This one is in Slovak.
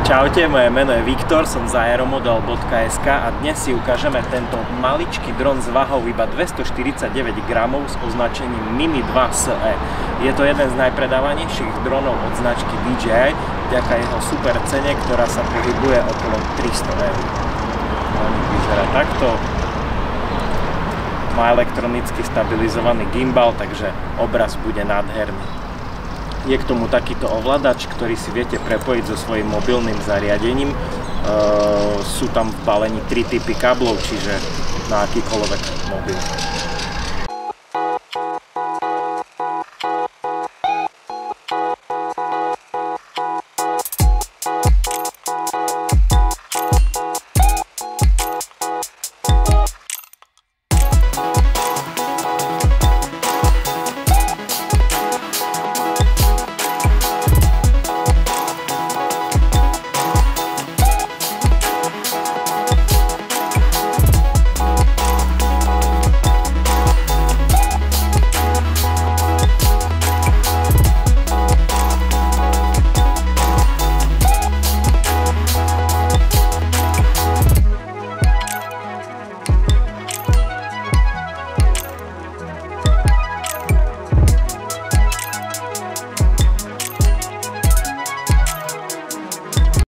Čaute, moje meno je Viktor, som z aeromodel.sk a dnes si ukážeme tento maličký dron s váhou iba 249 gramov s označením Mini 2 SE. Je to jeden z najpredávanejších dronov od značky DJI, vďaka jeho super cene, ktorá sa pohybuje okolo 300 eur. Dronik vyzerá takto. Má elektronicky stabilizovaný gimbal, takže obraz bude nádherný. Je k tomu takýto ovládač, ktorý si viete prepojiť so svojím mobilným zariadením. Sú tam v balení 3 typy káblov, čiže na akýkoľvek mobil.